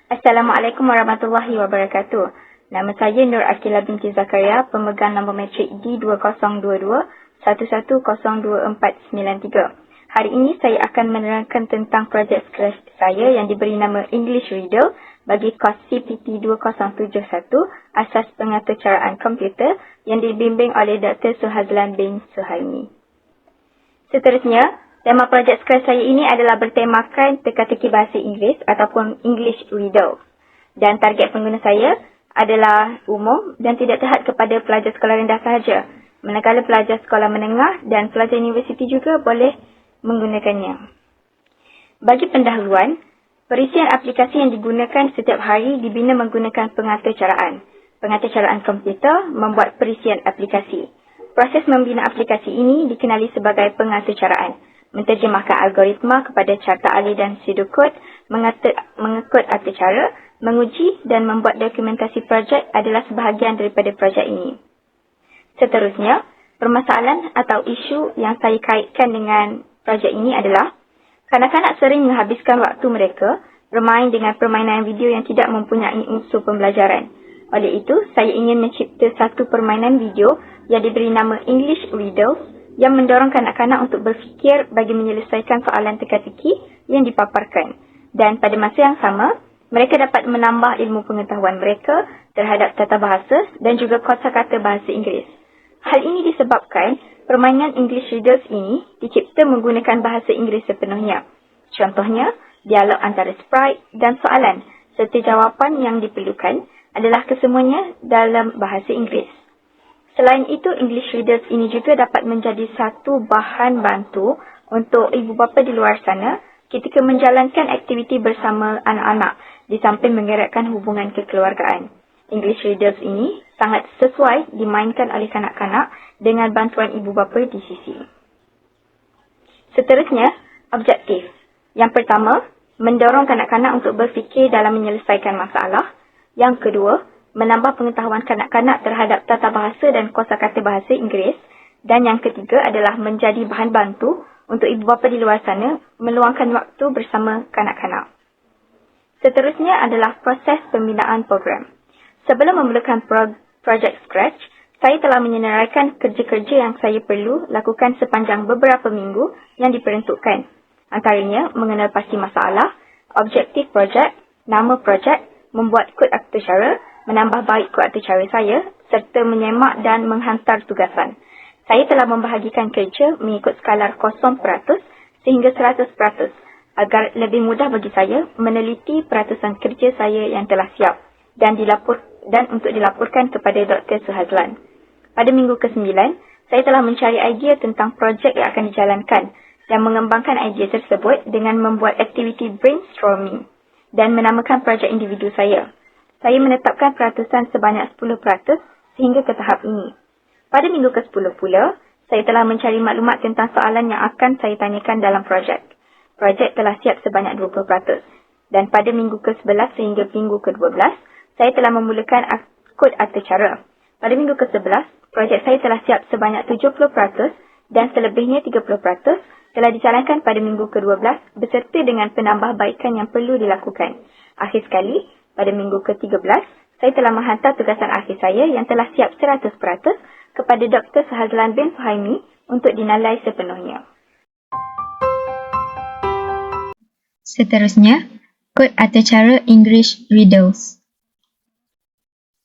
Assalamualaikum warahmatullahi wabarakatuh. Nama saya Nur Akila binti Zakaria, pemegang nombor metrik D2022-11022493. Hari ini saya akan menerangkan tentang projek Scratch saya yang diberi nama English Riddle bagi kos CPT 2071 Asas Pengaturcaraan Komputer yang dibimbing oleh Dr. Suhazlan bin Suhaimi. Seterusnya, tema projek Scratch saya ini adalah bertemakan teka-teki bahasa Inggeris ataupun English Riddle. Dan target pengguna saya adalah umum dan tidak terhad kepada pelajar sekolah rendah sahaja. Manakala pelajar sekolah menengah dan pelajar universiti juga boleh menggunakannya. Bagi pendahuluan, perisian aplikasi yang digunakan setiap hari dibina menggunakan pengaturcaraan. Pengaturcaraan komputer membuat perisian aplikasi. Proses membina aplikasi ini dikenali sebagai pengaturcaraan. Menterjemahkan algoritma kepada carta alih dan pseudokod, mengekod aturcara, menguji dan membuat dokumentasi projek adalah sebahagian daripada projek ini. Seterusnya, permasalahan atau isu yang saya kaitkan dengan projek ini adalah kanak-kanak sering menghabiskan waktu mereka bermain dengan permainan video yang tidak mempunyai unsur pembelajaran. Oleh itu, saya ingin mencipta satu permainan video yang diberi nama English Riddles yang mendorong kanak-kanak untuk berfikir bagi menyelesaikan soalan teka-teki yang dipaparkan. Dan pada masa yang sama, mereka dapat menambah ilmu pengetahuan mereka terhadap tata bahasa dan juga kosakata bahasa Inggeris. Hal ini disebabkan permainan English Riddles ini dicipta menggunakan bahasa Inggeris sepenuhnya. Contohnya, dialog antara sprite dan soalan serta jawapan yang diperlukan adalah kesemuanya dalam bahasa Inggeris. Selain itu, English Riddles ini juga dapat menjadi satu bahan bantu untuk ibu bapa di luar sana ketika menjalankan aktiviti bersama anak-anak di samping menggerakkan hubungan kekeluargaan. English Riddles ini sangat sesuai dimainkan oleh kanak-kanak dengan bantuan ibu bapa di sisi. Seterusnya, objektif. Yang pertama, mendorong kanak-kanak untuk berfikir dalam menyelesaikan masalah. Yang kedua, menambah pengetahuan kanak-kanak terhadap tata bahasa dan kosakata bahasa Inggeris. Dan yang ketiga adalah menjadi bahan bantu untuk ibu bapa di luar sana meluangkan waktu bersama kanak-kanak. Seterusnya adalah proses pembinaan program. Sebelum memulakan projek Scratch, saya telah menyenaraikan kerja-kerja yang saya perlu lakukan sepanjang beberapa minggu yang diperuntukkan. Antaranya, mengenal pasti masalah, objektif projek, nama projek, membuat kod aturcara, menambah baik kod aturcara saya, serta menyemak dan menghantar tugasan. Saya telah membahagikan kerja mengikut skalar 0% sehingga 100% agar lebih mudah bagi saya meneliti peratusan kerja saya yang telah siap dan untuk dilaporkan kepada Dr. Suhazlan. Pada minggu ke-9, saya telah mencari idea tentang projek yang akan dijalankan dan mengembangkan idea tersebut dengan membuat aktiviti brainstorming dan menamakan projek individu saya. Saya menetapkan peratusan sebanyak 10% sehingga ke tahap ini. Pada minggu ke-10 pula, saya telah mencari maklumat tentang soalan yang akan saya tanyakan dalam projek. Projek telah siap sebanyak 20%. Dan pada minggu ke-11 sehingga minggu ke-12, saya telah memulakan kod aturcara. Pada minggu ke-11, projek saya telah siap sebanyak 70% dan selebihnya 30% telah dijalankan pada minggu ke-12 beserta dengan penambahbaikan yang perlu dilakukan. Akhir sekali, pada minggu ke-13, saya telah menghantar tugasan akhir saya yang telah siap 100% kepada Dr. Suhazlan bin Suhaimi untuk dinilai sepenuhnya. Seterusnya, kod aturcara English Riddles.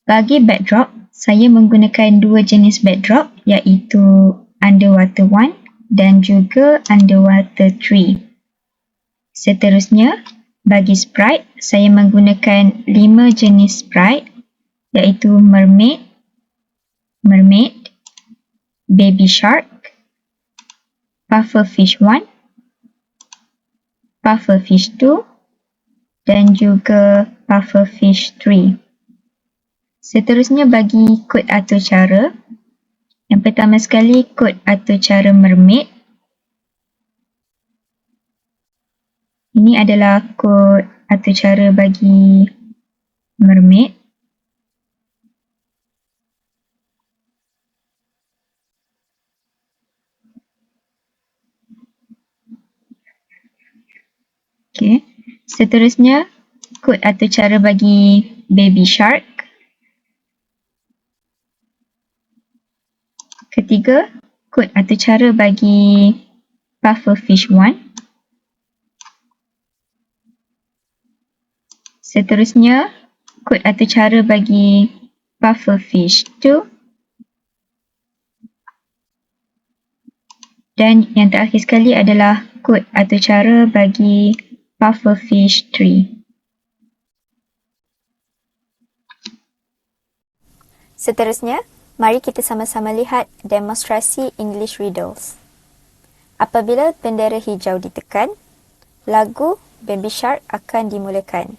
Bagi backdrop, saya menggunakan dua jenis backdrop iaitu Underwater 1 dan juga Underwater 3. Seterusnya, bagi sprite, saya menggunakan 5 jenis sprite iaitu mermaid, baby shark, pufferfish 1, pufferfish 2 dan juga pufferfish 3. Seterusnya bagi kod aturcara, yang pertama sekali kod aturcara mermaid. Ini adalah kod aturcara bagi mermaid. Okey. Seterusnya kod atau cara bagi Baby Shark. Ketiga, kod atau cara bagi Pufferfish 1. Seterusnya, kod atau cara bagi Pufferfish 2. Dan yang terakhir sekali adalah kod atau cara bagi Pufferfish 3. Seterusnya, mari kita sama-sama lihat demonstrasi English Riddles. Apabila bendera hijau ditekan, lagu Baby Shark akan dimulakan.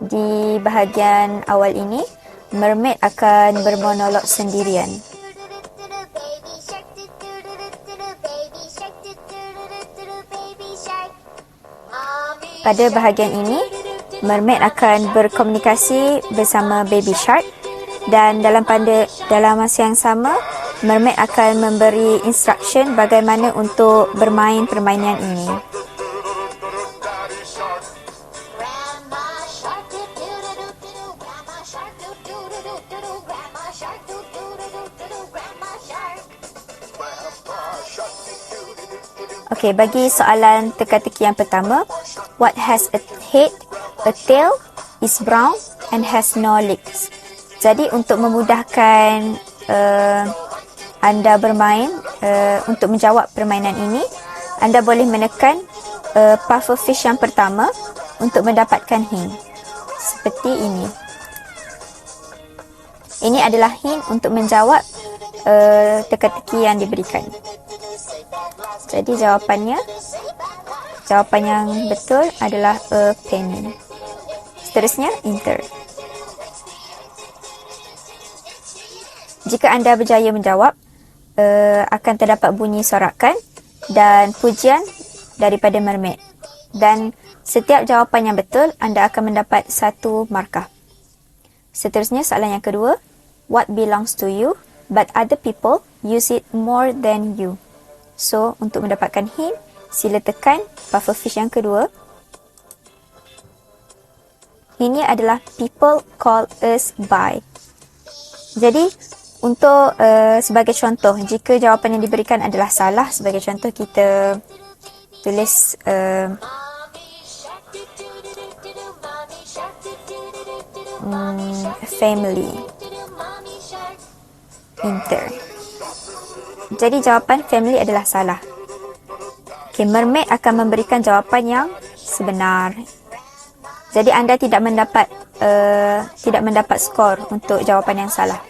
Di bahagian awal ini, mermaid akan bermonolog sendirian. Pada bahagian ini, mermaid akan berkomunikasi bersama Baby Shark dan dalam masa yang sama, mermaid akan memberi instruction bagaimana untuk bermain permainan ini. Okey, bagi soalan teka-teki yang pertama, what has a head, a tail, is brown and has no legs. Jadi untuk memudahkan anda bermain, untuk menjawab permainan ini, anda boleh menekan pufferfish yang pertama untuk mendapatkan hint. Seperti ini. Ini adalah hint untuk menjawab teka-teki yang diberikan. Jadi jawapan yang betul adalah a penny. Seterusnya, enter. Jika anda berjaya menjawab, akan terdapat bunyi sorakan dan pujian daripada mermaid. Dan setiap jawapan yang betul, anda akan mendapat 1 markah. Seterusnya, soalan yang kedua. What belongs to you, but other people use it more than you? So, untuk mendapatkan hint, sila tekan pufferfish yang kedua. Ini adalah people call us by. Jadi, untuk sebagai contoh, jika jawapan yang diberikan adalah salah, sebagai contoh kita tulis family. Enter. Jadi jawapan family adalah salah. Okay, mermaid akan memberikan jawapan yang sebenar. Jadi anda tidak mendapat skor untuk jawapan yang salah.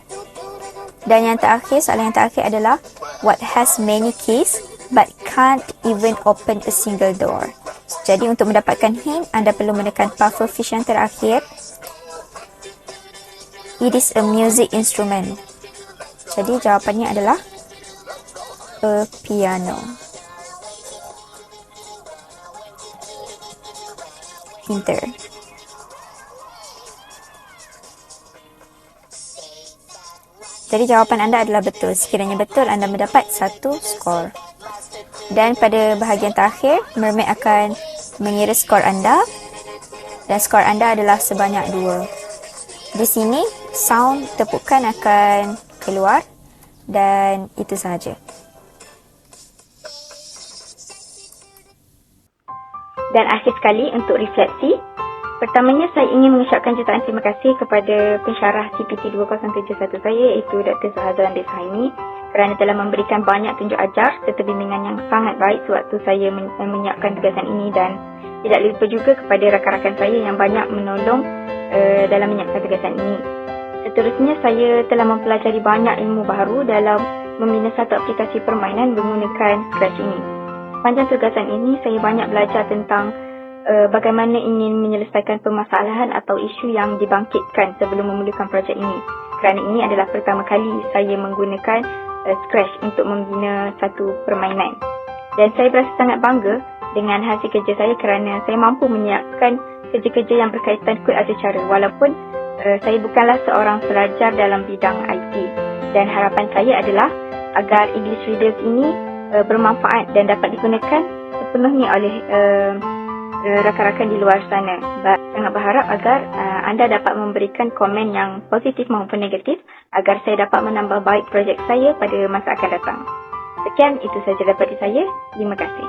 Dan yang terakhir, soalan yang terakhir adalah what has many keys but can't even open a single door. Jadi untuk mendapatkan hint, anda perlu menekan pufferfish yang terakhir. It is a music instrument. Jadi jawapannya adalah a piano. Enter. Jadi jawapan anda adalah betul. Sekiranya betul, anda mendapat 1 skor. Dan pada bahagian terakhir, mermaid akan mengira skor anda. Dan skor anda adalah sebanyak 2. Di sini, sound tepukan akan keluar. Dan itu sahaja. Dan akhir sekali untuk refleksi. Pertamanya, saya ingin mengucapkan jutaan terima kasih kepada pensyarah CPT 2071 saya, iaitu Dr. Suhazwan Deshaimi, kerana telah memberikan banyak tunjuk ajar serta bimbingan yang sangat baik sewaktu saya menyiapkan tugasan ini, dan tidak lupa juga kepada rakan-rakan saya yang banyak menolong dalam menyiapkan tugasan ini. Seterusnya, saya telah mempelajari banyak ilmu baru dalam membina satu aplikasi permainan menggunakan Scratch ini. Sepanjang tugasan ini, saya banyak belajar tentang bagaimana ingin menyelesaikan permasalahan atau isu yang dibangkitkan sebelum memulakan projek ini. Kerana ini adalah pertama kali saya menggunakan Scratch untuk membina satu permainan. Dan saya berasa sangat bangga dengan hasil kerja saya kerana saya mampu menyiapkan kerja-kerja yang berkaitan kod atau cara, walaupun Saya bukanlah seorang pelajar dalam bidang IT dan harapan saya adalah agar English Readers ini bermanfaat dan dapat digunakan sepenuhnya oleh rakan-rakan di luar sana. Sangat berharap agar anda dapat memberikan komen yang positif maupun negatif agar saya dapat menambah baik projek saya pada masa akan datang. Sekian, itu saja daripada saya. Terima kasih.